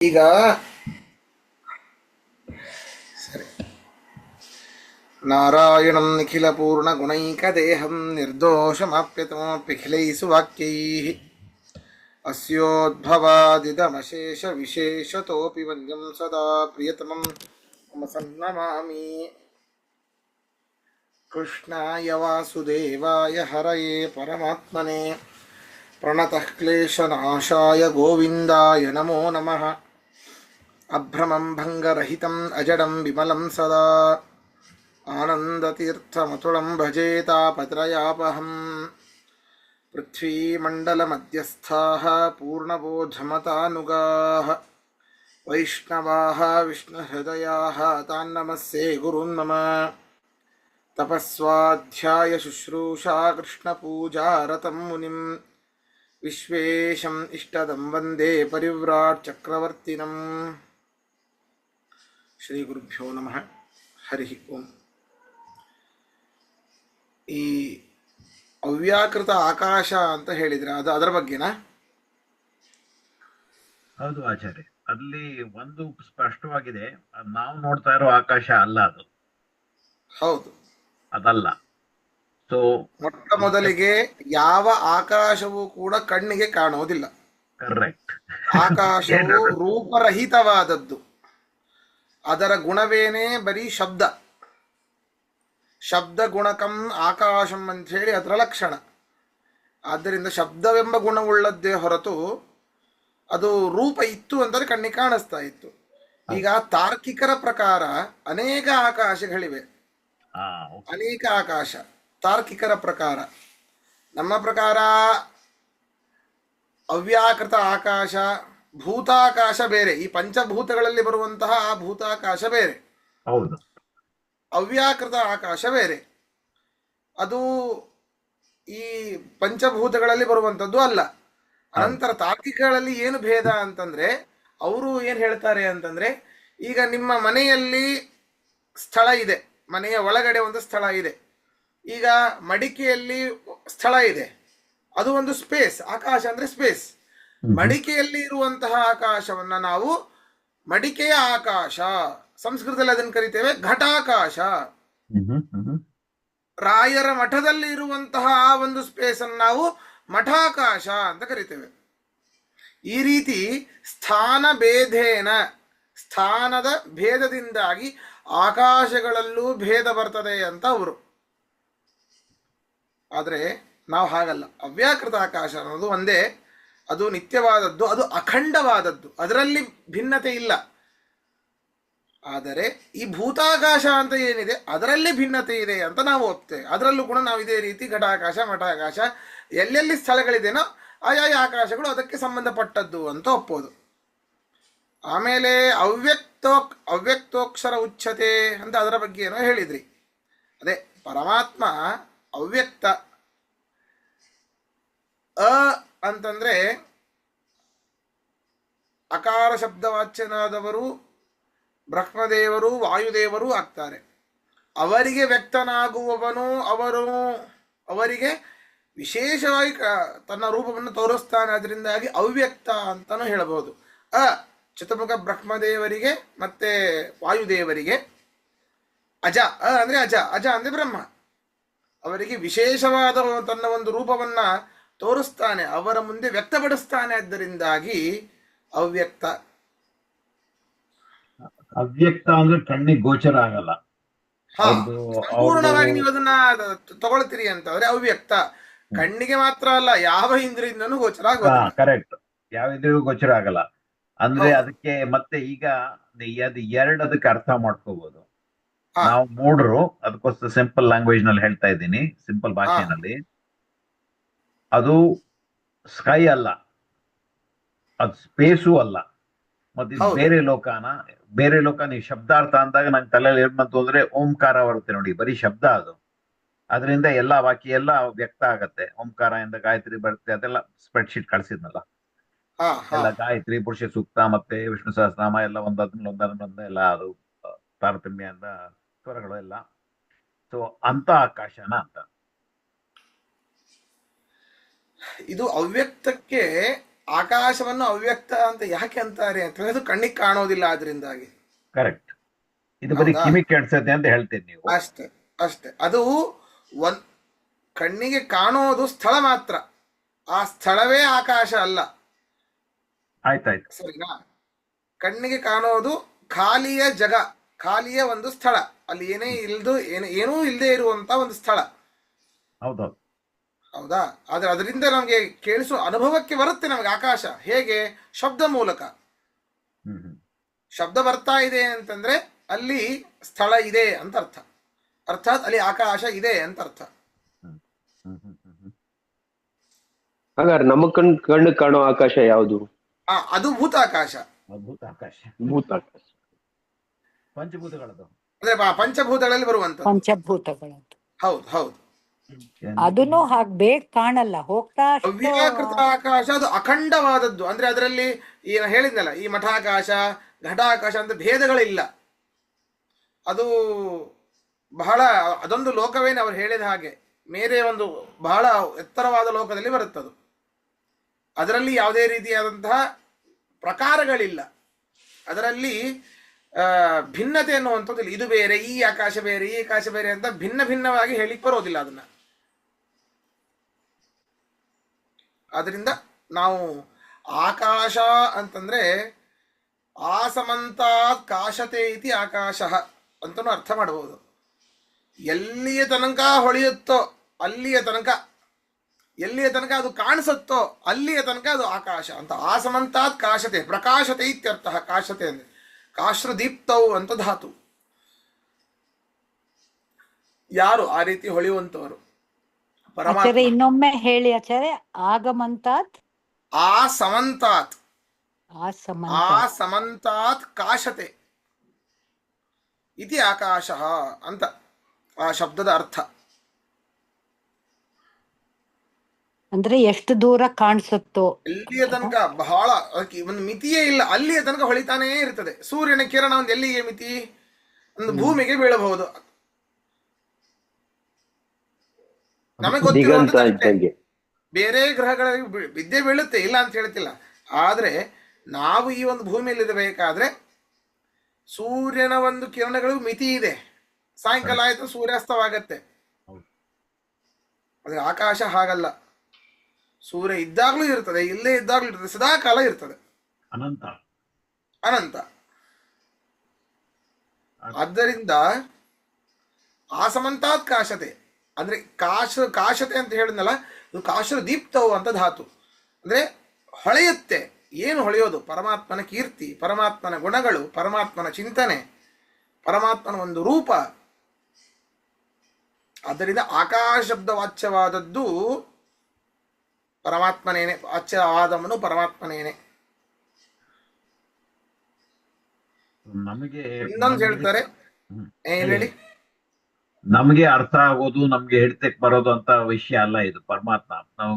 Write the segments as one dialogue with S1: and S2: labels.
S1: ಈಗ ಸರಿ, ನಾರಾಯಣಂ ನಿಖಿಲ ಪೂರ್ಣ ಗುಣೈಕ ದೇಹಂ ನಿರ್ದೋಷಮಾಪ್ಯತಮಪ್ಯಖಿಲೈ ಸುವಾಕ್ಯೈಃ ಅಸ್ಯೋದ್ಭವಾದಿದಮಶೇಷ ವಿಶೇಷತೋಪಿ ವಂದ್ಯಂ ಸದಾ ಪ್ರಿಯತಮಂ ಮಮ ಸನ್ನಮಾಮಿ. ಕೃಷ್ಣಾಯ ವಾಸುದೇವಾಯ ಹರಯೇ ಪರಮಾತ್ಮನೇ ಪ್ರಣತಃ ಕ್ಲೇಶನಾಶಾಯ ಗೋವಿಂದಾಯ ನಮೋ ನಮಃ. ಅಭ್ರಮಂ ಭಂಗರಹಿತಂ ಅಜಡಂ ವಿಮಲಂ ಸದಾ ಆನಂದತೀರ್ಥಮತುಳಂ ಭಜೆ ತಾಪತ್ರಯಾಪಹಂ. ಪೃಥ್ವೀಮಂಡಲಮಧ್ಯಸ್ಥಾಃ ಪೂರ್ಣಬೋಧಮತಾನುಗಾಃ ವೈಷ್ಣವಾಃ ವಿಷ್ಣುಹೃದಯಾಃ ತಾನ್ ನಮಸ್ಸೇ ಗುರುನ್ ಮಮ. ತಪಸ್ವಾಧ್ಯಾಯ ಶುಶ್ರೂಷಾ ಕೃಷ್ಣಪೂಜಾರತಂ ಮುನಿಂ ವಿಶ್ವೇಶಂ ಇಷ್ಟದಂ ವಂದೇ ಪರಿವ್ರಾಟ್ ಚಕ್ರವರ್ತಿನಂ. ಶ್ರೀ ಗುರುಭ್ಯೋ ನಮಃ. ಹರಿ ಓಂ. ಈ ಅವ್ಯಾಕೃತ ಆಕಾಶ ಅಂತ ಹೇಳಿದ್ರೆ ಅದು ಅದರ ಬಗ್ಗೆನಾ?
S2: ಹೌದು ಆಚಾರ್ಯ, ಅಲ್ಲಿ ಒಂದು ಸ್ಪಷ್ಟವಾಗಿದೆ, ನಾವು ನೋಡ್ತಾ ಇರೋ ಆಕಾಶ ಅಲ್ಲ ಅದು.
S1: ಹೌದು,
S2: ಅದಲ್ಲ. ಸೊ
S1: ಮೊಟ್ಟ ಮೊದಲಿಗೆ ಯಾವ ಆಕಾಶವೂ ಕೂಡ ಕಣ್ಣಿಗೆ ಕಾಣುವುದಿಲ್ಲ.
S2: ಕರೆಕ್ಟ್.
S1: ಆಕಾಶವು ರೂಪರಹಿತವಾದದ್ದು. ಅದರ ಗುಣವೇನೇ ಬರೀ ಶಬ್ದ. ಶಬ್ದ ಗುಣಕಂ ಆಕಾಶಂ ಅಂತ ಹೇಳಿ ಅದರ ಲಕ್ಷಣ. ಆದ್ದರಿಂದ ಶಬ್ದವೆಂಬ ಗುಣವುಳ್ಳದ್ದೇ ಹೊರತು ಅದು ರೂಪ ಇತ್ತು ಅಂದರೆ ಕಣ್ಣಿಗೆ ಕಾಣಿಸ್ತಾ ಇತ್ತು. ಈಗ ತಾರ್ಕಿಕರ ಪ್ರಕಾರ ಅನೇಕ ಆಕಾಶಗಳಿವೆ, ಅನೇಕ ಆಕಾಶ ತಾರ್ಕಿಕರ ಪ್ರಕಾರ. ನಮ್ಮ ಪ್ರಕಾರ ಅವ್ಯಾಕೃತ ಆಕಾಶ, ಭೂತಾಕಾಶ ಬೇರೆ. ಈ ಪಂಚಭೂತಗಳಲ್ಲಿ ಬರುವಂತಹ ಆ ಭೂತಾಕಾಶ ಬೇರೆ,
S2: ಹೌದು.
S1: ಅವ್ಯಾಕೃತ ಆಕಾಶ ಬೇರೆ. ಅದು ಈ ಪಂಚಭೂತಗಳಲ್ಲಿ ಬರುವಂಥದ್ದು ಅಲ್ಲ. ಅನಂತರ ತಾರ್ಕಿಕಗಳಲ್ಲಿ ಏನು ಭೇದ ಅಂತಂದ್ರೆ, ಅವರು ಏನು ಹೇಳ್ತಾರೆ ಅಂತಂದ್ರೆ, ಈಗ ನಿಮ್ಮ ಮನೆಯಲ್ಲಿ ಸ್ಥಳ ಇದೆ, ಮನೆಯ ಒಳಗಡೆ ಒಂದು ಸ್ಥಳ ಇದೆ. ಈಗ ಮಡಿಕೆಯಲ್ಲಿ ಸ್ಥಳ ಇದೆ, ಅದು ಒಂದು ಸ್ಪೇಸ್. ಆಕಾಶ ಅಂದ್ರೆ ಸ್ಪೇಸ್. ಮಡಿಕೆಯಲ್ಲಿ ಇರುವಂತಹ ಆಕಾಶವನ್ನ ನಾವು ಮಡಿಕೆಯ ಆಕಾಶ, ಸಂಸ್ಕೃತದಲ್ಲಿ ಅದನ್ನು ಕರಿತೇವೆ ಘಟಾಕಾಶ. ರಾಯರ ಮಠದಲ್ಲಿ ಇರುವಂತಹ ಆ ಒಂದು ಸ್ಪೇಸ್ ಅನ್ನು ನಾವು ಮಠಾಕಾಶ ಅಂತ ಕರಿತೇವೆ. ಈ ರೀತಿ ಸ್ಥಾನ ಭೇದೇನ, ಸ್ಥಾನದ ಭೇದದಿಂದಾಗಿ ಆಕಾಶಗಳಲ್ಲೂ ಭೇದ ಬರ್ತದೆ ಅಂತ ಅವರು. ಆದರೆ ನಾವು ಹಾಗಲ್ಲ. ಅವ್ಯಾಕೃತ ಆಕಾಶ ಅನ್ನೋದು ಒಂದೇ, ಅದು ನಿತ್ಯವಾದದ್ದು, ಅದು ಅಖಂಡವಾದದ್ದು, ಅದರಲ್ಲಿ ಭಿನ್ನತೆ ಇಲ್ಲ. ಆದರೆ ಈ ಭೂತಾಕಾಶ ಅಂತ ಏನಿದೆ ಅದರಲ್ಲಿ ಭಿನ್ನತೆ ಇದೆ ಅಂತ ನಾವು ಒಪ್ತೇವೆ. ಅದರಲ್ಲೂ ಕೂಡ ನಾವು ಇದೇ ರೀತಿ ಘಟಾಕಾಶ, ಮಠಾಕಾಶ, ಎಲ್ಲೆಲ್ಲಿ ಸ್ಥಳಗಳಿದೆನೋ ಆಯಾಯ ಆಕಾಶಗಳು ಅದಕ್ಕೆ ಸಂಬಂಧಪಟ್ಟದ್ದು ಅಂತ ಒಪ್ಪೋದು. ಆಮೇಲೆ ಅವ್ಯಕ್ತೋಕ್ಷರ ಉಚ್ಯತೆ ಅಂತ ಅದರ ಬಗ್ಗೆ ಏನೋ ಹೇಳಿದ್ರಿ. ಅದೇ ಪರಮಾತ್ಮ ಅವ್ಯಕ್ತ. ಅಂತಂದ್ರೆ ಅಕಾರ ಶಬ್ದವಾಚ್ಯನಾದವರು ಬ್ರಹ್ಮದೇವರು, ವಾಯುದೇವರು ಆಗ್ತಾರೆ. ಅವರಿಗೆ ವ್ಯಕ್ತನಾಗುವವನು ಅವರಿಗೆ ವಿಶೇಷವಾಗಿ ತನ್ನ ರೂಪವನ್ನು ತೋರಿಸ್ತಾನೆ. ಅದರಿಂದಾಗಿ ಅವ್ಯಕ್ತ ಅಂತಲೂ ಹೇಳಬಹುದು. ಚತುರ್ಮುಖ ಬ್ರಹ್ಮದೇವರಿಗೆ ಮತ್ತೆ ವಾಯುದೇವರಿಗೆ ಅಜ ಅಂದ್ರೆ ಅಜ ಅಂದ್ರೆ ಬ್ರಹ್ಮ. ಅವರಿಗೆ ವಿಶೇಷವಾದ ತನ್ನ ಒಂದು ರೂಪವನ್ನ ತೋರಿಸ್ತಾನೆ, ಅವರ ಮುಂದೆ ವ್ಯಕ್ತಪಡಿಸ್ತಾನೆ. ಅದರಿಂದಾಗಿ ಅವ್ಯಕ್ತ.
S2: ಅವ್ಯಕ್ತ ಅಂದ್ರೆ ಕಣ್ಣಿಗೆ ಗೋಚರ ಆಗಲ್ಲ.
S1: ಸಂಪೂರ್ಣವಾಗಿ ನೀವು ಅದನ್ನ ತಗೊಳ್ತೀರಿ ಅಂತಂದ್ರೆ ಅವ್ಯಕ್ತ. ಕಣ್ಣಿಗೆ ಮಾತ್ರ ಅಲ್ಲ, ಯಾವ ಇಂದ್ರಿಯಿಂದನೂ ಗೋಚರ ಆಗೋಲ್ಲ.
S2: ಕರೆಕ್ಟ್, ಯಾವ ಇಂದ್ರಿಗೂ ಗೋಚರ ಆಗಲ್ಲ. ಅಂದ್ರೆ ಅದಕ್ಕೆ ಮತ್ತೆ ಈಗ ಅದು ಎರಡು ಅದಕ್ಕೆ ಅರ್ಥ ಮಾಡ್ಕೋಬಹುದು. ನಾವು ಮೂಡ್ರು, ಅದಕ್ಕೋಸ್ಕರ ಸಿಂಪಲ್ ಲ್ಯಾಂಗ್ವೇಜ್ ನಲ್ಲಿ ಹೇಳ್ತಾ ಇದ್ದೀನಿ, ಸಿಂಪಲ್ ಭಾಷೆನಲ್ಲಿ. ಅದು ಸ್ಕೈ ಅಲ್ಲ, ಅದು ಸ್ಪೇಸು ಅಲ್ಲ, ಮತ್ತೆ ಬೇರೆ ಲೋಕ. ನೀವು ಶಬ್ದಾರ್ಥ ಅಂದಾಗ ನಂಗೆ ತಲೆಯಲ್ಲಿ ಏನ್ ಬಂತು ಅಂದ್ರೆ ಓಂಕಾರ ಬರುತ್ತೆ ನೋಡಿ, ಬರೀ ಶಬ್ದ ಅದು. ಅದರಿಂದ ಎಲ್ಲ ವಾಕ್ಯ ಎಲ್ಲ ವ್ಯಕ್ತ ಆಗತ್ತೆ. ಓಂಕಾರ ಇಂದ ಗಾಯತ್ರಿ ಬರುತ್ತೆ, ಅದೆಲ್ಲ ಸ್ಪ್ರೆಡ್ ಶೀಟ್ ಕಳ್ಸಿದ್ನಲ್ಲ, ಎಲ್ಲ ಗಾಯತ್ರಿ, ಪುರುಷ ಸೂಕ್ತ ಮತ್ತೆ ವಿಷ್ಣು ಸಹಸ್ರನಾಮ ಎಲ್ಲ ಒಂದೊಂದ ಎಲ್ಲ ಅದು ತಾರತಮ್ಯ ಅಂತ ಸ್ವರಗಳು ಎಲ್ಲ. ಸೊ ಅಂತ ಆಕಾಶನ ಅಂತ.
S1: ಇದು ಅವ್ಯಕ್ತಕ್ಕೆ ಆಕಾಶವನ್ನು ಅವ್ಯಕ್ತ ಅಂತ ಯಾಕೆ ಅಂತಾರೆ ಅಂತ ಹೇಳಿದ್ರೆ ಕಣ್ಣಿಗೆ ಕಾಣೋದಿಲ್ಲ ಆದ್ರಿಂದಾಗಿ.
S2: ಕರೆಕ್ಟ್. ಇದು ಬರೀ
S1: ಹೌದಾ?
S2: ಕಿವಿ ಕೇಳಿಸುತ್ತೆ ಅಂತ ಹೇಳ್ತೀರಿ ನೀವು.
S1: ಅಷ್ಟೇ ಅಷ್ಟೇ. ಅದು ಒಂದ್ ಕಣ್ಣಿಗೆ ಕಾಣೋದು ಸ್ಥಳ ಮಾತ್ರ, ಆ ಸ್ಥಳವೇ ಆಕಾಶ ಅಲ್ಲ.
S2: ಆಯ್ತಾಯ್ತು.
S1: ಸರಿನಾ? ಕಣ್ಣಿಗೆ ಕಾಣೋದು ಖಾಲಿಯ ಜಗ, ಖಾಲಿಯ ಒಂದು ಸ್ಥಳ, ಅಲ್ಲಿ ಏನೂ ಇಲ್ಲದೆ ಇರುವಂತ ಒಂದು ಸ್ಥಳ.
S2: ಹೌದೌದು.
S1: ಹೌದಾ? ಆದ್ರೆ ಅದರಿಂದ ನಮಗೆ ಕೇಳಿಸುವ ಅನುಭವಕ್ಕೆ ಬರುತ್ತೆ ನಮಗೆ ಆಕಾಶ. ಹೇಗೆ? ಶಬ್ದ ಮೂಲಕ.
S2: ಹ್ಮ್ ಹ್ಮ್
S1: ಶಬ್ದ ಬರ್ತಾ ಇದೆ ಅಂತಂದ್ರೆ ಅಲ್ಲಿ ಸ್ಥಳ ಇದೆ ಅಂತ ಅರ್ಥ, ಅರ್ಥಾತ್ ಅಲ್ಲಿ ಆಕಾಶ ಇದೆ ಅಂತ ಅರ್ಥ.
S2: ಹ್ಮ್ ಹ್ಮ್ ಹ್ಮ್ ಹ್ಮ್ ಹ್ಮ್.
S3: ಹಾಗಾದ್ರೆ ನಮ್ಮ ಕಣ್ಣು ಕಾಣೋ ಆಕಾಶ ಯಾವುದು?
S1: ಅದು ಭೂತಾಕಾಶ.
S2: ಅದ್ಭುತ ಆಕಾಶ.
S3: ಭೂತಾಕಾಶ.
S2: ಪಂಚಭೂತಗಳದು.
S1: ಅಂದ್ರೆ ಪಂಚಭೂತಗಳಲ್ಲಿ ಬರುವಂತ.
S4: ಪಂಚಭೂತಗಳದ್ದು.
S1: ಹೌದು ಹೌದು.
S4: ಅದನ್ನು ಹಾಗೆ ಬೇಗ ಕಾಣಲ್ಲ, ಹೋಗ್ತಾ ಅಷ್ಟು
S1: ಅವ್ಯಾಕೃತ ಆಕಾಶ ಅದು ಅಖಂಡವಾದದ್ದು. ಅಂದ್ರೆ ಅದರಲ್ಲಿ ಏನು ಹೇಳಿದ್ನಲ್ಲ, ಈ ಮಠಾಕಾಶ ಘಟಾಕಾಶ ಅಂತ ಭೇದಗಳಿಲ್ಲ. ಅದು ಬಹಳ, ಅದೊಂದು ಲೋಕವೇನು ಅವ್ರು ಹೇಳಿದ ಹಾಗೆ ಮೇರೆ ಒಂದು ಬಹಳ ಎತ್ತರವಾದ ಲೋಕದಲ್ಲಿ ಬರುತ್ತದು. ಅದರಲ್ಲಿ ಯಾವುದೇ ರೀತಿಯಾದಂತಹ ಪ್ರಕಾರಗಳಿಲ್ಲ. ಅದರಲ್ಲಿ ಭಿನ್ನತೆ ಅನ್ನುವಂಥದ್ದು ಇದು ಬೇರೆ, ಈ ಆಕಾಶ ಬೇರೆ, ಈ ಆಕಾಶ ಬೇರೆ ಅಂತ ಭಿನ್ನ ಭಿನ್ನವಾಗಿ ಹೇಳಿಕ್ ಬರೋದಿಲ್ಲ ಅದನ್ನ. ಅದರಿಂದ ನಾವು ಆಕಾಶ ಅಂತಂದ್ರೆ ಆಸಮಂತಾತ್ ಕಾಶತೆ ಇತಿ ಆಕಾಶ ಅಂತನೂ ಅರ್ಥ ಮಾಡಬಹುದು. ಎಲ್ಲಿಯ ತನಕ ಹೊಳೆಯುತ್ತೋ ಅಲ್ಲಿಯ ತನಕ, ಎಲ್ಲಿಯ ತನಕ ಅದು ಕಾಣಿಸುತ್ತೋ ಅಲ್ಲಿಯ ತನಕ ಅದು ಆಕಾಶ ಅಂತ. ಆಸಮಂತಾತ್ ಕಾಶತೆ, ಪ್ರಕಾಶತೆ ಇತ್ಯರ್ಥ. ಕಾಶತೆ ಅಂದ್ರೆ ಕಾಶ್ರದೀಪ್ತವು ಅಂತ ಧಾತು. ಯಾರು ಆ ರೀತಿ ಹೊಳೆಯುವಂತವರು?
S4: ಆಚಾರ್ಯ
S1: ಪರಮಾತ್ಮ.
S4: ಇನ್ನೊಮ್ಮೆ ಹೇಳಿ ಆಚಾರ್ಯ. ಆಗಮಂತಾತ್
S1: ಆಸಮಂತಾತ್,
S4: ಆಸಮಂತ
S1: ಆಸಮಂತಾತ್ ಕಾಶತೆ ಇತಿ ಆಕಾಶ ಅಂತ ಆ ಶಬ್ದದ ಅರ್ಥ.
S4: ಅಂದ್ರೆ ಎಷ್ಟು ದೂರ ಕಾಣಿಸುತ್ತೋ.
S1: ಎಲ್ಲಿಯ ತನಕ ಬಹಳ, ಅದಕ್ಕೆ ಒಂದು ಮಿತಿಯೇ ಇಲ್ಲ, ಅಲ್ಲಿಯ ತನಕ ಹೊಳಿತಾನೇ ಇರ್ತದೆ. ಸೂರ್ಯನ ಕಿರಣ ಒಂದು ಎಲ್ಲಿಗೆ ಮಿತಿ? ಒಂದು ಭೂಮಿಗೆ ಬೀಳಬಹುದು. ನಮಗೆ
S3: ದಿಗಂತ
S1: ಗೊತ್ತಿರುವಂತದ್ದು
S3: ಇದ್ದಂಗೆ.
S1: ಬೇರೆ ಗ್ರಹಗಳಿಗೆ ವಿದ್ಯೆ ಬೀಳುತ್ತೆ, ಇಲ್ಲ ಅಂತ ಹೇಳ್ತಿಲ್ಲ. ಆದ್ರೆ ನಾವು ಈ ಒಂದು ಭೂಮಿಯಲ್ಲಿ ಇರಬೇಕಾದ್ರೆ ಸೂರ್ಯನ ಒಂದು ಕಿರಣಗಳು ಮಿತಿ ಇದೆ. ಸಾಯಂಕಾಲ ಆಯ್ತು ಸೂರ್ಯಾಸ್ತವಾಗತ್ತೆ. ಅದೇ ಆಕಾಶ ಹಾಗಲ್ಲ. ಸೂರ್ಯ ಇದ್ದಾಗ್ಲೂ ಇರ್ತದೆ, ಇಲ್ಲೇ ಇದ್ದಾಗ್ಲೂ ಇರ್ತದೆ, ಸದಾ ಕಾಲ ಇರ್ತದೆ,
S2: ಅನಂತ.
S1: ಅನಂತ. ಆದ್ದರಿಂದ ಆಸಮಂತಾತ್ ಕಾಶತೆ ಅಂದ್ರೆ ಕಾಶತೆ ಅಂತ ಹೇಳಿದ್ನಲ್ಲ, ಇದು ಕಾಶರ ದೀಪ್ತವು ಅಂತ ಧಾತು. ಅಂದ್ರೆ ಹೊಳೆಯುತ್ತೆ. ಏನು ಹೊಳೆಯೋದು? ಪರಮಾತ್ಮನ ಕೀರ್ತಿ, ಪರಮಾತ್ಮನ ಗುಣಗಳು, ಪರಮಾತ್ಮನ ಚಿಂತನೆ, ಪರಮಾತ್ಮನ ಒಂದು ರೂಪ. ಆದ್ದರಿಂದ ಆಕಾಶ ಶಬ್ದ ವಾಚ್ಯವಾದದ್ದು ಪರಮಾತ್ಮನೇನೆ, ವಾಚ್ಯವಾದವನು ಪರಮಾತ್ಮನೇನೆ.
S2: ನಮಗೆ
S1: ಇನ್ನೊಂದು ಹೇಳ್ತಾರೆ, ಏನ್ ಹೇಳಿ?
S2: ನಮ್ಗೆ ಅರ್ಥ ಆಗೋದು, ನಮ್ಗೆ ಹಿಡಿತಕ್ ಬರೋದು ಅಂತ ವಿಷಯ ಅಲ್ಲ ಇದು. ಪರಮಾತ್ಮ ನಾವು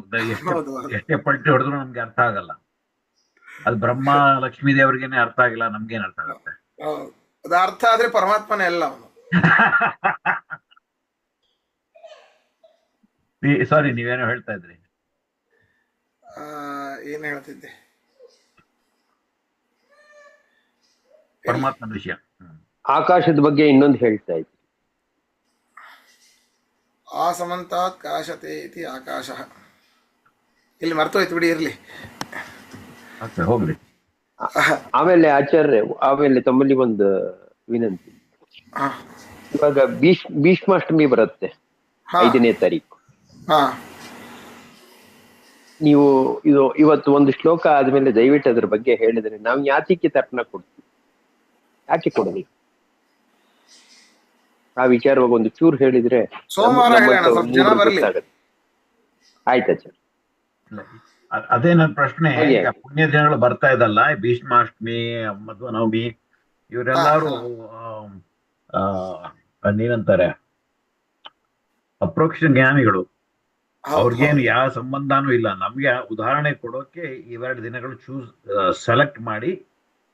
S1: ಹೌದು, ಹೌದು.
S2: ಎಷ್ಟೇ ಪಲ್ಟಿ ಹೊಡೆದ್ರು ನಮ್ಗೆ ಅರ್ಥ ಆಗಲ್ಲ. ಅದು ಬ್ರಹ್ಮ ಲಕ್ಷ್ಮೀ ದೇವರಿಗೇನೆ ಅರ್ಥ ಆಗಿಲ್ಲ, ನಮ್ಗೇನ್ ಅರ್ಥ ಆಗುತ್ತೆ?
S1: ಹೌದು. ಅದು ಅರ್ಥ ಆದ್ರೆ ಪರಮಾತ್ಮನೇ ಅಲ್ಲ ಅವನು.
S2: ಸಾರಿ, ನೀವೇನೋ ಹೇಳ್ತಾ ಇದ್ರಿ.
S1: ಏನ್ ಹೇಳ್ತಿದ್ದೆ?
S2: ಪರಮಾತ್ಮನ ವಿಷಯ.
S3: ಆಕಾಶದ ಬಗ್ಗೆ ಇನ್ನೊಂದು ಹೇಳ್ತಾ ಇದ್ದೆ.
S1: ಆಸಮಂತಾತ್ ಕಾಶತೆ ಇತಿ ಆಕಾಶ. ಇಲ್ಲಿ ಮರ್ತೋಯ್ತು ಬಿಡಿ, ಇರ್ಲಿ.
S2: ಓಕೆ, ಹೋಗ್ಲಿ.
S3: ಆಮೇಲೆ ಆಚಾರ್ಯ, ಆಮೇಲೆ ತಮ್ಮಲ್ಲಿ ಒಂದು ವಿನಂತಿ.
S1: ಹಾ
S3: ಇವಾಗ ಭೀಷ್ಮಾಷ್ಟಮಿ ಬರುತ್ತೆ,
S1: ಹಾ
S3: 5ನೇ ತಾರೀಕು.
S1: ಹಾ
S3: ನೀವು ಇವತ್ತು ಒಂದು ಶ್ಲೋಕ ಆದ್ಮೇಲೆ ದಯವಿಟ್ಟು ಅದ್ರ ಬಗ್ಗೆ ಹೇಳಿದ್ರೆ ನಾವು ಯಾತಕ್ಕೆ ತರ್ಪಣ ಕೊಡ್ತೀವಿ, ಯಾಕೆ ಕೊಡಲಿ, ಆ ವಿಚಾರವಾಗಿ ಒಂದು ಚೂರು ಹೇಳಿದ್ರೆ
S1: ಸೋಮವಾರ ಹೇಳೋಣ, ಸ್ವಲ್ಪ ಜನ ಬರ್ಲಿ.
S3: ಆಯ್ತಾಚಾರ್ಯ.
S2: ಅದೇ ನನ್ನ ಪ್ರಶ್ನೆ.
S3: ಹಾಗೆ.
S2: ಈಗ ಪುಣ್ಯ ದಿನಗಳು ಬರ್ತಾ ಇದಲ್ಲ, ಭೀಷ್ಮಾಷ್ಟಮಿ, ಮಧ್ವ ನವಮಿ, ಇವರೆಲ್ಲರೂ ನೀನಂತಾರೆ ಅಪ್ರೋಕ್ಷ ಜ್ಞಾನಿಗಳು. ಅವ್ರಿಗೇನು ಯಾವ ಸಂಬಂಧನೂ ಇಲ್ಲ. ನಮ್ಗೆ ಉದಾಹರಣೆ ಕೊಡೋಕೆ ಇವೆರಡು ದಿನಗಳು ಸೆಲೆಕ್ಟ್ ಮಾಡಿ,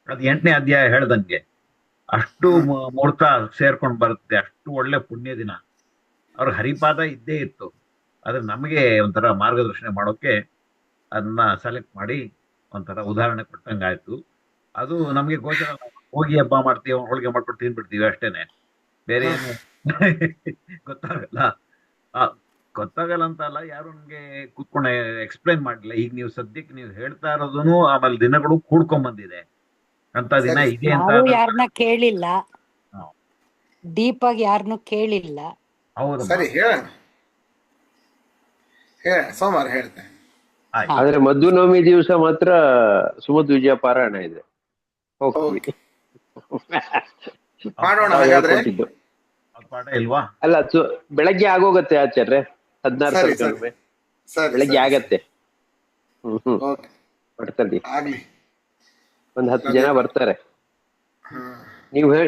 S2: ಅದು 8ನೇ ಅಧ್ಯಾಯ ಹೇಳ್ದಂಗೆ ಅಷ್ಟು ಮುಹೂರ್ತ ಸೇರ್ಕೊಂಡು ಬರುತ್ತೆ. ಅಷ್ಟು ಒಳ್ಳೆ ಪುಣ್ಯ ದಿನ. ಅವ್ರ ಹರಿಪಾದ ಇದ್ದೇ ಇತ್ತು. ಆದ್ರೆ ನಮಗೆ ಒಂಥರ ಮಾರ್ಗದರ್ಶನ ಮಾಡೋಕೆ ಅದನ್ನ ಸೆಲೆಕ್ಟ್ ಮಾಡಿ ಒಂಥರ ಉದಾಹರಣೆ ಕೊಟ್ಟಂಗಾಯ್ತು. ಅದು ನಮ್ಗೆ ಗೋಚರ ಅಲ್ಲ. ಹೋಗಿ ಹಬ್ಬ ಮಾಡ್ತೀವಿ, ಹೋಳಿಗೆ ಮಾಡ್ಕೊಂಡು ತಿಂದ್ಬಿಡ್ತೀವಿ ಅಷ್ಟೇನೆ, ಬೇರೆ ಏನು ಗೊತ್ತಾಗಲ್ಲ. ಆ, ಗೊತ್ತಾಗಲ್ಲ ಅಂತ ಅಲ್ಲ, ಯಾರು ನಮ್ಗೆ ಕೂತ್ಕೊಂಡು ಎಕ್ಸ್ಪ್ಲೈನ್ ಮಾಡಿಲ್ಲ. ಈಗ ನೀವು ಸದ್ಯಕ್ಕೆ ನೀವು ಹೇಳ್ತಾ ಇರೋದನ್ನು ಆಮೇಲೆ ದಿನಗಳು ಕೂಡ್ಕೊಂಡ್ ಬಂದಿದೆ, ಅಂತ ದಿನ
S1: ಸರಿ
S2: ಇದೆ ಅಂತ
S4: ನಾವು
S2: ನನ್ಗೆ.
S4: ಯಾರನ್ನ ಕೇಳಿಲ್ಲ,
S2: ಹಾ,
S4: ಡೀಪ್ ಆಗಿ ಯಾರನ್ನು ಕೇಳಿಲ್ಲ.
S2: ಹೌದಮ್ಮ.
S1: ಸರಿ, ಹೇಳೋಣ ಸೋಮವಾರ ಹೇಳ್ತೇನೆ.
S2: ಆಯ್ತು.
S4: ಹಾ.
S3: ಆದ್ರೆ ಮಧ್ವನವಮಿ ದಿವಸ ಮಾತ್ರ ಸುಮಧ್ವಿಜಯ ಪಾರಾಯಣ ಇದೆ, ಹೋಗ್ತೀವಿ.
S1: ಓಕೆ, ಮಾಡೋಣ
S3: ನಾವು
S1: ಹಾಗಾದ್ರೆ.
S3: ಹೇಳ್ಕೊಟ್ಟಿದ್ದು.
S2: ಅವ್ರ ಪಾಠ ಇಲ್ವಾ?
S3: ಅಲ್ಲ, ಬೆಳಗ್ಗೆ ಆಗೋಗತ್ತೆ ಆಚಾರ್ಯ, 16
S1: ಸರಿ
S3: ಸರ್ಕಲ್ಮೆ
S1: ಸರಿ
S3: ಬೆಳಗ್ಗೆ
S1: ಸರಿ
S3: ಆಗತ್ತೆ. ಹ್ಮ್
S1: ಓಕೆ,
S3: ಮಾಡ್ತಲ್ಲಿ
S1: ಆಗ್ಲಿ.
S3: ಒಂದ್ 10 ಜನ ಬರ್ತಾರೆ.
S1: ಹ್ಮ್.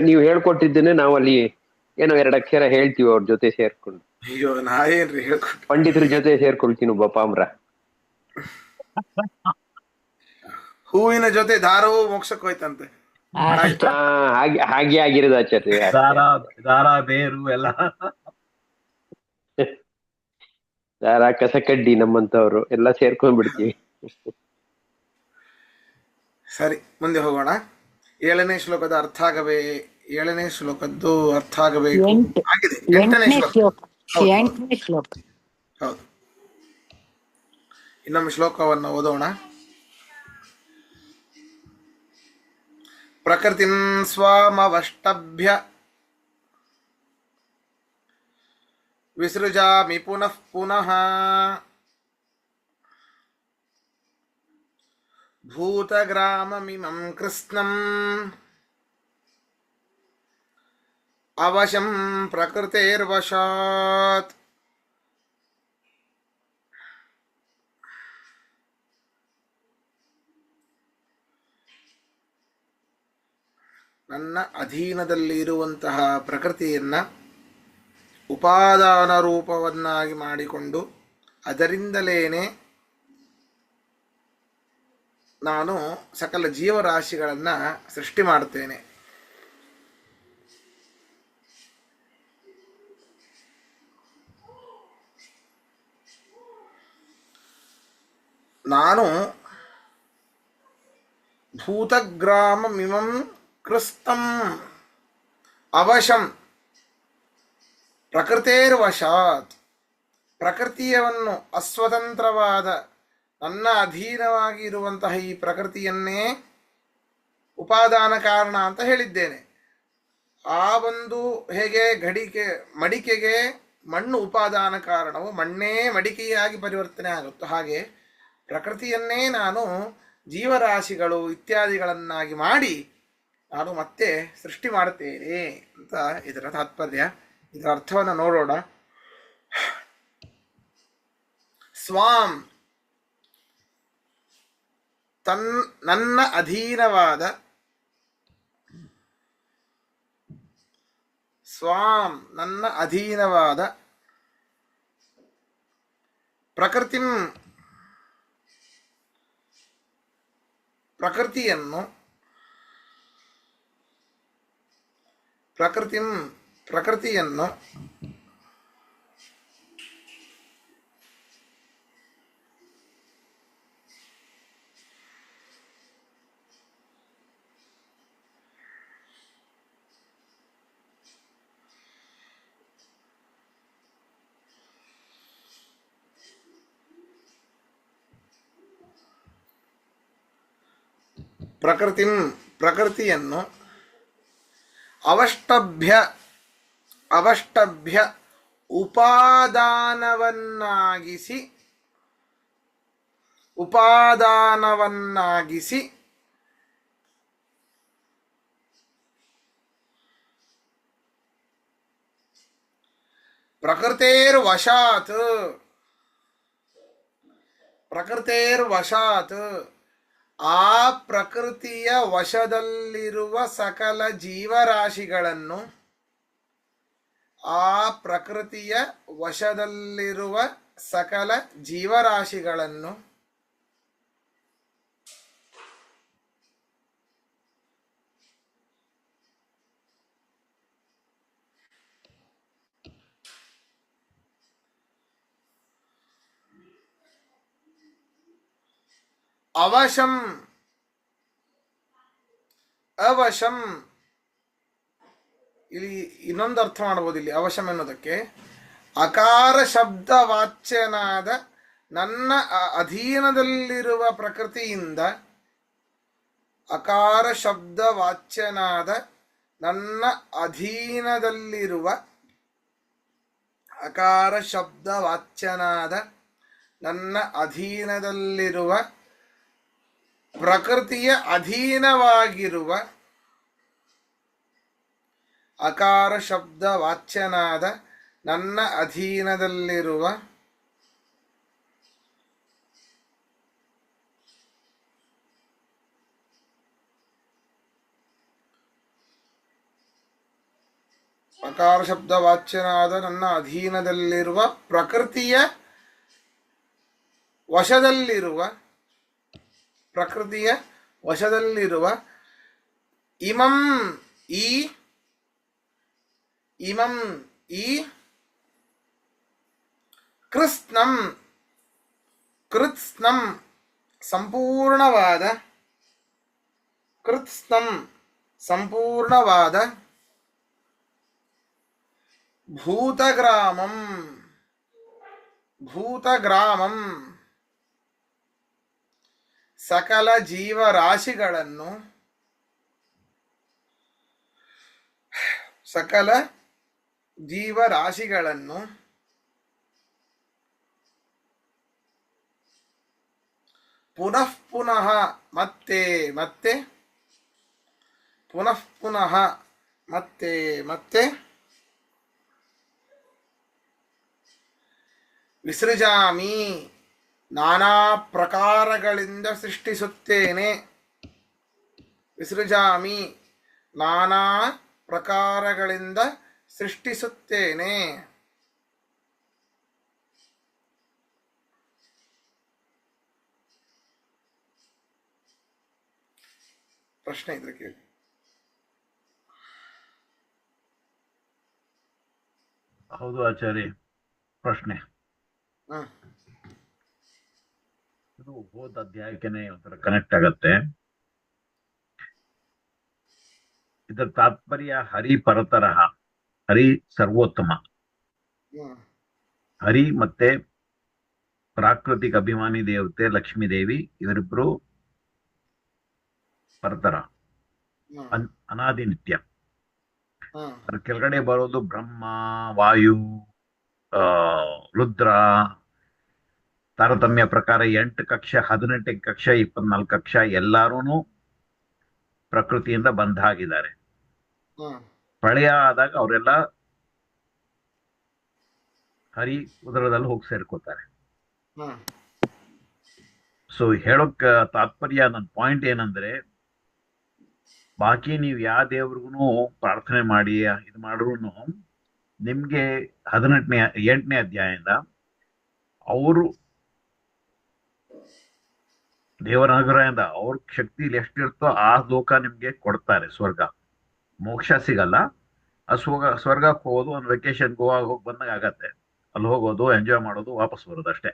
S3: ನೀವು ಹೇಳ್ಕೊಟ್ಟಿದ್ದೇನೆ ನಾವು ಅಲ್ಲಿ ಏನೋ 2 ಅಕ್ಷರ ಹೇಳ್ತೀವಿ ಅವ್ರ ಜೊತೆ ಸೇರ್ಕೊಂಡು.
S1: ಅಯ್ಯೋ, ನಾ ಏನ್ರಿ ಹೇಳ್ಕೊಟ್ಟು.
S3: ಪಂಡಿತರ ಜೊತೆ ಸೇರ್ಕೊಳ್ತೀನಿ ಒಬ್ಬ ಪಾಮ್ರ.
S1: ಹೂವಿನ ಜೊತೆ ದಾರವೂ ಮೋಕ್ಷಕ್ಕೆ ಹೋಯ್ತಂತೆ.
S4: ಅಷ್ಟೇ.
S3: ಹಾಗೆ ಆಗಿರೋದು ಆಚಾರ್ಯ.
S2: ದಾರ ದಾರ ಬೇರು ಎಲ್ಲ.
S3: ದಾರ ಕಸಕಡ್ಡಿ ನಮ್ಮಂತವ್ರು ಎಲ್ಲ ಸೇರ್ಕೊಂಡ್ಬಿಡ್ತೀವಿ.
S1: ಸರಿ, ಮುಂದೆ ಹೋಗೋಣ. 7ನೇ ಶ್ಲೋಕದ ಅರ್ಥ ಆಗಬೇ 7ನೇ ಶ್ಲೋಕದ್ದು ಅರ್ಥ ಆಗಬೇಕು. ಆಗಿದೆ. 8ನೇ
S4: ಎಂಟನೇ
S1: ಶ್ಲೋಕ.
S4: ಶ್ಲೋಕ.
S1: ಹೌದು,
S4: 8ನೇ ಶ್ಲೋಕ.
S1: ಹೌದು. ಇನ್ನೊಮ್ಮೆ ಶ್ಲೋಕವನ್ನು ಓದೋಣ. ಪ್ರಕೃತಿಂ ಸ್ವಾಮವಷ್ಟಭ್ಯ ವಿಸೃಜಾಮಿ ಪುನಃ ಪುನಃ ಭೂತಗ್ರಾಮಮಿಮಂ ಕೃಷ್ಣಂ ಅವಶಂ ಪ್ರಕೃತೇರ್ವಶಾತ್. ನನ್ನ ಅಧೀನದಲ್ಲಿ ಇರುವಂತಹ ಪ್ರಕೃತಿಯನ್ನ ಉಪಾದಾನ ರೂಪವನ್ನಾಗಿ ಮಾಡಿಕೊಂಡು ಅದರಿಂದಲೇನೆ ನಾನು ಸಕಲ ಜೀವರಾಶಿಗಳನ್ನ ಸೃಷ್ಟಿ ಮಾಡುತ್ತೇನೆ. ನಾನು ಭೂತಗ್ರಾಮಮಿಮಂ ಕೃಸ್ತಂ ಅವಶಂ ಪ್ರಕೃತೇರ್ವಶಾತ್. ಪ್ರಕೃತಿಯನ್ನು ಅಸ್ವತಂತ್ರವಾದ ನನ್ನ ಅಧೀನವಾಗಿ ಇರುವಂತಹ ಈ ಪ್ರಕೃತಿಯನ್ನೇ ಉಪಾದಾನ ಕಾರಣ ಅಂತ ಹೇಳಿದ್ದೇನೆ. ಆ ಒಂದು ಹೇಗೆ ಮಡಿಕೆಗೆ ಮಣ್ಣು ಉಪಾದಾನ ಕಾರಣವು, ಮಣ್ಣೇ ಮಡಿಕೆಯಾಗಿ ಪರಿವರ್ತನೆ ಆಗುತ್ತೋ ಹಾಗೆ ಪ್ರಕೃತಿಯನ್ನೇ ನಾನು ಜೀವರಾಶಿಗಳು ಇತ್ಯಾದಿಗಳನ್ನಾಗಿ ಮಾಡಿ ನಾನು ಮತ್ತೆ ಸೃಷ್ಟಿ ಮಾಡುತ್ತೇನೆ ಅಂತ ಇದರ ತಾತ್ಪರ್ಯ. ಇದರ ಅರ್ಥವನ್ನು ನೋಡೋಣ. ಸ್ವಾಂ, ನನ್ನ ಅಧೀನವಾದ, ಸ್ವಾಂ ನನ್ನ ಅಧೀನವಾದ, ಪ್ರಕೃತಿಂ ಪ್ರಕೃತಿಯನ್ನು ಪ್ರಕೃತಿಯನ್ನು ಅವಷ್ಟಭ್ಯ ಉಪಾದಾನವನ್ನಾಗಿಸಿ ಪ್ರಕೃತೇರ್ವಶಾತ್ ಆ ಪ್ರಕೃತಿಯ ವಶದಲ್ಲಿರುವ ಸಕಲ ಜೀವರಾಶಿಗಳನ್ನು, ಆ ಪ್ರಕೃತಿಯ ವಶದಲ್ಲಿರುವ ಸಕಲ ಜೀವರಾಶಿಗಳನ್ನು ಅವಶಂ ಅವಶಂ, ಇಲ್ಲಿ ಇನ್ನೊಂದು ಅರ್ಥ ಮಾಡಬಹುದು. ಇಲ್ಲಿ ಅವಶಂ ಎನ್ನುವುದಕ್ಕೆ ಅಕಾರ ಶಬ್ದ ವಾಚ್ಯನಾದ ನನ್ನ ಅಧೀನದಲ್ಲಿರುವ ಪ್ರಕೃತಿಯಿಂದ, ಅಕಾರ ಶಬ್ದ ವಾಚ್ಯನಾದ ನನ್ನ ಅಧೀನದಲ್ಲಿರುವ, ಅಕಾರ ಶಬ್ದ ವಾಚ್ಯನಾದ ನನ್ನ ಅಧೀನದಲ್ಲಿರುವ ಪ್ರಕೃತಿಯ ಅಧೀನವಾಗಿರುವ, ಅಕಾರ ಶಬ್ದ ವಾಚ್ಯನಾದ ನನ್ನ ಅಧೀನದಲ್ಲಿರುವ ಅಕಾರ ಶಬ್ದ ವಾಚ್ಯನಾದ ನನ್ನ ಅಧೀನದಲ್ಲಿರುವ ಪ್ರಕೃತಿಯ ವಶದಲ್ಲಿರುವ, ಪ್ರಕೃತಿಯ ವಶದಲ್ಲಿರುವ ಇಮಂ ಈ, ಇಮಂ ಈ ಕೃತ್ಸ್ನಂ, ಕೃತ್ಸ್ನಂ ಸಂಪೂರ್ಣವಾದ, ಕೃತ್ಸ್ನಂ ಸಂಪೂರ್ಣವಾದ ಭೂತಗ್ರಾಮಂ, ಭೂತಗ್ರಾಮಂ ಸಕಲ ಜೀವರಾಶಿಗಳನ್ನು, ಸಕಲ ಜೀವರಾಶಿಗಳನ್ನು ಪುನಃ ಪುನಃ ಮತ್ತೆ ಮತ್ತೆ, ಪುನಃ ಪುನಃ ಮತ್ತೆ ಮತ್ತೆ ವಿಸೃಜಾಮಿ ನಾನಾ ಪ್ರಕಾರಗಳಿಂದ ಸೃಷ್ಟಿಸುತ್ತೇನೆ, ವಿಸೃಜಾಮಿ ನಾನಾ ಪ್ರಕಾರಗಳಿಂದ ಸೃಷ್ಟಿಸುತ್ತೇನೆ. ಪ್ರಶ್ನೆ ಇದ್ರೆ ಕೇಳಿ.
S2: ಹೌದು ಆಚಾರ್ಯ, ಪ್ರಶ್ನೆ
S1: ಹ್ಮ್
S2: ಇದು ಹೋದ ಅಧ್ಯಾಯಕ್ಕೆ ಒಂಥರ ಕನೆಕ್ಟ್ ಆಗತ್ತೆ. ಇದರ ತಾತ್ಪರ್ಯ ಹರಿ ಪರತರಹ, ಹರಿ ಸರ್ವೋತ್ತಮ,
S1: ಹ್ಮ್
S2: ಹರಿ ಮತ್ತೆ ಪ್ರಾಕೃತಿಕ ಅಭಿಮಾನಿ ದೇವತೆ ಲಕ್ಷ್ಮೀ ದೇವಿ ಇವರಿಬ್ರು ಪರತರ,
S1: ಹ್ಮ್
S2: ಅನಾದಿ ನಿತ್ಯ.
S1: ಹ್ಮ್
S2: ಅದ್ರ ಕೆಳಗಡೆ ಬರೋದು ಬ್ರಹ್ಮ, ವಾಯು, ರುದ್ರ, ತಾರತಮ್ಯ ಪ್ರಕಾರ 8 ಕಕ್ಷ, 18 ಕಕ್ಷ, 24 ಕಕ್ಷ ಎಲ್ಲಾರು ಪ್ರಕೃತಿಯಿಂದ ಬಂಧ ಆಗಿದ್ದಾರೆ.
S1: ಹ್ಮ್
S2: ಪ್ರಳಯ ಆದಾಗ ಅವರೆಲ್ಲ ಹರಿ ಉದರದಲ್ಲಿ ಹೋಗಿ ಸೇರ್ಕೋತಾರೆ.
S1: ಹ್ಮ್
S2: ಸೊ ಹೇಳೋಕ್ ತಾತ್ಪರ್ಯ, ನನ್ನ ಪಾಯಿಂಟ್ ಏನಂದ್ರೆ, ಬಾಕಿ ನೀವು ಯಾವ ದೇವ್ರಿಗೂ ಪ್ರಾರ್ಥನೆ ಮಾಡಿ ಇದು ಮಾಡ್ರು ನಿಮ್ಗೆ 8ನೇ ಅಧ್ಯಾಯದಿಂದ ಅವರು ದೇವರ ಅನುಗ್ರಹದಿಂದ ಅವ್ರ ಶಕ್ತಿಲಿ ಎಷ್ಟಿರ್ತೋ ಆ ಲೋಕ ನಿಮ್ಗೆ ಕೊಡ್ತಾರೆ. ಸ್ವರ್ಗ, ಮೋಕ್ಷ ಸಿಗಲ್ಲ. ಆ ಸ್ವರ್ಗಕ್ಕೆ ಹೋಗೋದು ಒಂದು ವೆಕೇಶನ್ ಗೋವಾ ಹೋಗಿ ಬಂದಾಗ ಆಗತ್ತೆ. ಅಲ್ಲಿ ಹೋಗೋದು, ಎಂಜಾಯ್ ಮಾಡೋದು, ವಾಪಸ್ ಬರೋದು ಅಷ್ಟೇ.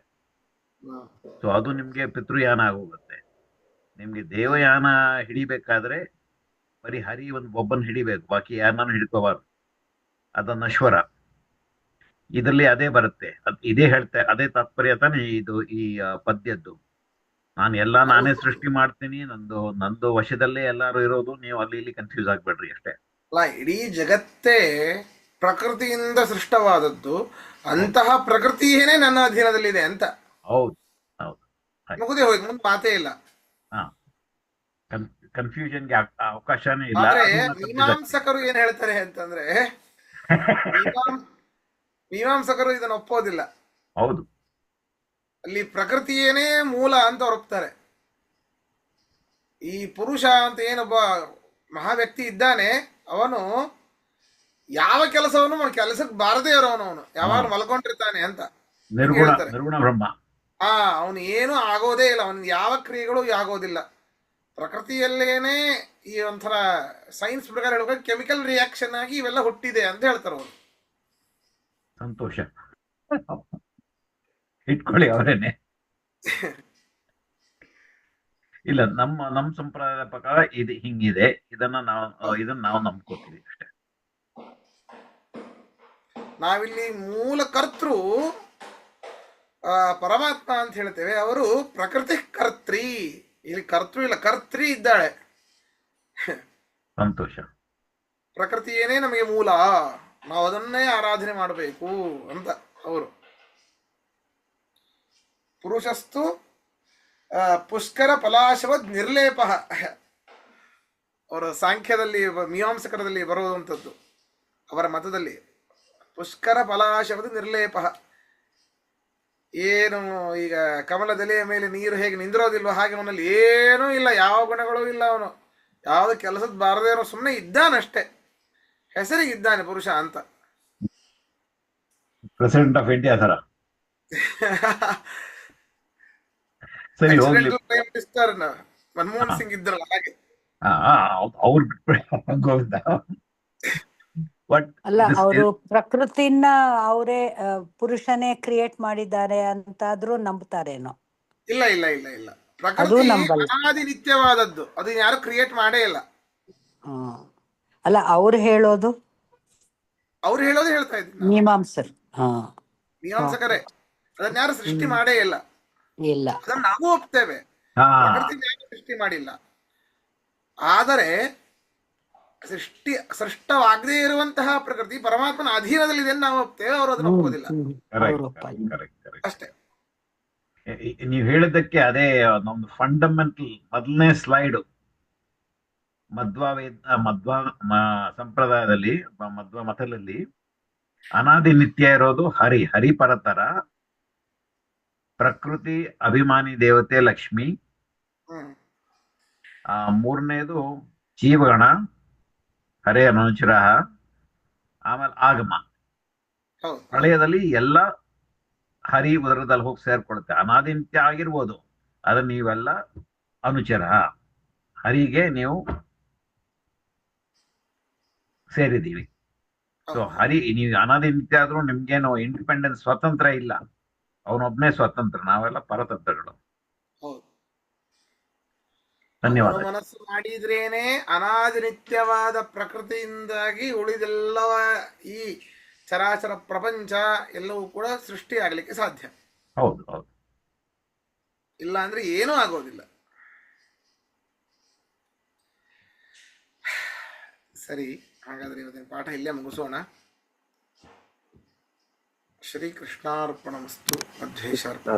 S2: ಸೊ ಅದು ನಿಮ್ಗೆ ಪಿತೃಯಾನ ಆಗೋಗುತ್ತೆ. ನಿಮ್ಗೆ ದೇವಯಾನ ಹಿಡಿಬೇಕಾದ್ರೆ ಬರೀ ಹರಿ ಒಬ್ಬನ್ ಹಿಡಿಬೇಕು, ಬಾಕಿ ಯಾರನ್ನ ಹಿಡ್ಕೋಬಾರ್ದು. ಅದ ನಶ್ವರ. ಇದರಲ್ಲಿ ಅದೇ ಬರುತ್ತೆ. ಇದೇ ಹೇಳ್ತಾ, ಅದೇ ತಾತ್ಪರ್ಯ ತಾನೇ ಇದು ಈ ಪದ್ಯದ್ದು. ನಾನೇ ಸೃಷ್ಟಿ ಮಾಡ್ತೀನಿ, ನಂದು ವಶದಲ್ಲೇ ಎಲ್ಲಾರು ಇರೋದು, ನೀವು ಅಲ್ಲಿ ಇಲ್ಲಿ ಕನ್ಫ್ಯೂಸ್ ಆಗ್ಬೇಡ್ರಿ ಅಷ್ಟೇ.
S1: ಅಲ್ಲ, ಇಡೀ ಜಗತ್ತೇ ಪ್ರಕೃತಿಯಿಂದ ಸೃಷ್ಟವಾದದ್ದು, ಅಂತಹ ಪ್ರಕೃತಿಯೇನೆ ನನ್ನ ಅಧೀನದಲ್ಲಿದೆ ಅಂತ.
S2: ಹೌದು ಹೌದು,
S1: ಮುಗುದೇ ಹೋಯ್ತು, ಮುಂದೆ ಮಾತೇ ಇಲ್ಲ.
S2: ಹಾ, ಕನ್ಫ್ಯೂಷನ್ಗೆ ಅವಕಾಶನೇ ಇಲ್ಲ.
S1: ಆದ್ರೆ ಮೀಮಾಂಸಕರು ಏನ್ ಹೇಳ್ತಾರೆ ಅಂತಂದ್ರೆ, ಮೀಮಾಂಸಕರು ಇದನ್ನ ಒಪ್ಪೋದಿಲ್ಲ.
S2: ಹೌದು,
S1: ಅಲ್ಲಿ ಪ್ರಕೃತಿಯೇನೇ ಮೂಲ ಅಂತ ಅವ್ರು ಒಪ್ತಾರೆ. ಈ ಪುರುಷ ಅಂತ ಏನೊಬ್ಬ ಮಹಾವ್ಯಕ್ತಿ ಇದ್ದಾನೆ, ಅವನು ಯಾವ ಕೆಲಸವನ್ನು ಕೆಲಸಕ್ಕೆ ಬಾರದೇ ಇರೋನು, ಯಾವಾಗ ಮಲ್ಕೊಂಡಿರ್ತಾನೆ ಅಂತ
S2: ನಿರ್ಗುಣ ಬ್ರಹ್ಮ.
S1: ಅವನು ಏನು ಆಗೋದೇ ಇಲ್ಲ, ಅವನ್ ಯಾವ ಕ್ರಿಯೆಗಳು ಆಗೋದಿಲ್ಲ. ಪ್ರಕೃತಿಯಲ್ಲೇನೆ ಈ ಒಂಥರ ಸೈನ್ಸ್ ಪ್ರಕಾರ ಹೇಳುವಾಗ ಕೆಮಿಕಲ್ ರಿಯಾಕ್ಷನ್ ಆಗಿ ಇವೆಲ್ಲ ಹುಟ್ಟಿದೆ ಅಂತ ಹೇಳ್ತಾರೆ ಅವರು.
S2: ಸಂತೋಷ, ಇಟ್ಕೊಳ್ಳಿ ಅವರೇನೆ. ಇಲ್ಲ, ನಮ್ಮ ಸಂಪ್ರದಾಯದ ಪ್ರಕಾರ ಇದು ಹಿಂಗಿದೆ, ಇದನ್ನ ನಾವು ನಂಬ್ಕೋತೀವಿ ಅಷ್ಟೇ.
S1: ನಾವಿಲ್ಲಿ ಮೂಲ ಕರ್ತೃ ಪರಮಾತ್ಮ ಅಂತ ಹೇಳ್ತೇವೆ, ಅವರು ಪ್ರಕೃತಿ ಕರ್ತ್ರಿ. ಇಲ್ಲಿ ಕರ್ತೃ ಇಲ್ಲ, ಕರ್ತ್ರಿ ಇದ್ದಾಳೆ.
S2: ಸಂತೋಷ.
S1: ಪ್ರಕೃತಿಯೇನೇ ನಮಗೆ ಮೂಲ, ನಾವು ಅದನ್ನೇ ಆರಾಧನೆ ಮಾಡಬೇಕು ಅಂತ ಅವರು. ಪುರುಷಸ್ತು ಪುಷ್ಕರ ಫಲಾಶವದ್ ನಿರ್ಲೇಪ, ಅವರ ಸಾಂಖ್ಯದಲ್ಲಿ ಮೀಮಾಂಸಕರದಲ್ಲಿ ಬರುವಂಥದ್ದು, ಅವರ ಮತದಲ್ಲಿ ಪುಷ್ಕರ ಫಲಾಶವದ ನಿರ್ಲೇಪ. ಏನು ಈಗ ಕಮಲದೆಲೆಯ ಮೇಲೆ ನೀರು ಹೇಗೆ ನಿಂದಿರೋದಿಲ್ವೋ ಹಾಗೆ ಅವನಲ್ಲಿ ಏನೂ ಇಲ್ಲ, ಯಾವ ಗುಣಗಳೂ ಇಲ್ಲ, ಅವನು ಯಾವುದು ಕೆಲಸದ ಬಾರದೇ ಇರೋ ಸುಮ್ಮನೆ ಇದ್ದಾನಷ್ಟೇ, ಹೆಸರಿಗಿದ್ದಾನೆ ಪುರುಷ ಅಂತ.
S2: ಪ್ರೆಸಿಡೆಂಟ್ ಆಫ್ ಇಂಡಿಯಾ ತರ. ಸರಿ, ಹೋಗ್ಲಿ.
S1: ಪ್ರೈಮ್ ಮಿನಿಸ್ಟರ್ ಮನಮೋಹನ್ ಸಿಂಗ್ ಇದ್ರಲ್ಲ ಹಾಗೆ.
S2: ಅವ್ರು ಬಿಟ್ಬಿಡ. ಬಟ್
S4: ಅಲ್ಲ, ಅವರು ಪ್ರಕೃತಿನ ಅವರೇ ಪುರುಷನೇ ಕ್ರಿಯೇಟ್ ಮಾಡಿದ್ದಾರೆ ಅಂತಾದ್ರೂ ನಂಬ್ತಾರೇನೋ?
S1: ಇಲ್ಲ ಇಲ್ಲ ಇಲ್ಲ ಇಲ್ಲ,
S4: ಅದು
S1: ಪ್ರಕೃತಿ
S4: ನಂಬಲ್ಲ.
S1: ಅನಾದಿ ನಿತ್ಯವಾದದ್ದು, ಅದು ಯಾರು ಕ್ರಿಯೇಟ್ ಮಾಡೇ ಇಲ್ಲ.
S4: ಹ್ಮ್. ಅಲ್ಲ, ಅವ್ರು ಹೇಳೋದು
S1: ಅವ್ರು ಹೇಳೋದು ಹೇಳ್ತಾ ಇದ್ದೀನಿ,
S4: ಮೀಮಾಂಸರು. ಹಾ,
S1: ಮೀಮಾಂಸಕರೇ, ಅದನ್ನ ಯಾರು ಸೃಷ್ಟಿ ಮಾಡೇ ಇಲ್ಲ.
S4: ಇಲ್ಲ.
S1: ಅದನ್ನ ನಾವು ಒಪ್ತೇವೆ,
S2: ಹಾ,
S1: ಪ್ರಕೃತಿ ಯಾರು ಸೃಷ್ಟಿ ಮಾಡಿಲ್ಲ. ಆದರೆ ಸೃಷ್ಟವಾಗದೇ ಇರುವಂತಹ ಪ್ರಕೃತಿ ಪರಮಾತ್ಮನ ಅಧೀನದಲ್ಲಿದೆ ಅಂತ ನಾವು ಒಪ್ತೇವೆ, ಅವರು ಅದನ್ನ ಒಪ್ಪೋದಿಲ್ಲ
S4: ಅವ್ರು ಒಪ್ಪಲ್ಲ.
S2: ಕರೆಕ್ಟ್.
S1: ಅಷ್ಟೇ.
S2: ನೀವು ಹೇಳಿದ್ದಕ್ಕೆ ಅದೇ ನಮ್ದು ಫಂಡಮೆಂಟಲ್ ಮೊದಲನೇ ಸ್ಲೈಡ್. ಸಂಪ್ರದಾಯದಲ್ಲಿ, ಮಧ್ವ ಮತದಲ್ಲಿ ಅನಾದಿ ನಿತ್ಯ ಇರೋದು ಹರಿ ಪರತರ, ಪ್ರಕೃತಿ ಅಭಿಮಾನಿ ದೇವತೆ ಲಕ್ಷ್ಮಿ,
S1: ಹ್ಮ್
S2: ಮೂರನೇದು ಜೀವಗಣ, ಹರೇ ಅನುಚರ, ಆಮೇಲೆ ಆಗಮ.
S1: ಹೌದು
S2: ಪ್ರಳಯದಲ್ಲಿ ಎಲ್ಲ ಹರಿ ಉದರದಲ್ಲಿ ಹೋಗಿ ಸೇರ್ಕೊಳುತ್ತೆ. ಅನಾದಿ ನಿತ್ಯ ಆಗಿರ್ಬೋದು, ಅದನ್ನ ನೀವೆಲ್ಲ ಅನುಚರ, ಹರಿಗೆ ನೀವು ಸೇರಿದೀವಿ. ಸೊ ಹರಿ, ನೀವು ಅನಾದಿ ನಿತ್ಯ ಆದ್ರೂ ನಿಮ್ಗೇನು ಇಂಡಿಪೆಂಡೆನ್ಸ್, ಸ್ವತಂತ್ರ ಇಲ್ಲ, ಅವನೊಬ್ನೇ ಸ್ವತಂತ್ರ, ನಾವೆಲ್ಲ ಪರತಂತ್ರಗಳು.
S1: ಹೌದು.
S2: ಧನ್ಯವಾದ.
S1: ಅವನು ಮನಸ್ಸು ಮಾಡಿದ್ರೇನೆ ಅನಾದಿ ನಿತ್ಯವಾದ ಪ್ರಕೃತಿಯಿಂದಾಗಿ ಉಳಿದೆಲ್ಲವ ಈ ಚರಾಚರ ಪ್ರಪಂಚ ಎಲ್ಲವೂ ಕೂಡ ಸೃಷ್ಟಿ ಆಗ್ಲಿಕ್ಕೆ ಸಾಧ್ಯ.
S2: ಹೌದು ಹೌದು.
S1: ಇಲ್ಲ ಅಂದ್ರೆ ಏನೂ ಆಗೋದಿಲ್ಲ. ಸರಿ, ಹಾಗಾದ್ರೆ ಇವತ್ತಿನ ಪಾಠ ಇಲ್ಲೇ ಮುಗಿಸೋಣ. ಶ್ರೀಕೃಷ್ಣಾರ್ಪಣಮಸ್ತು. ಮಧ್ವೇಶಾರ್ಪಣ.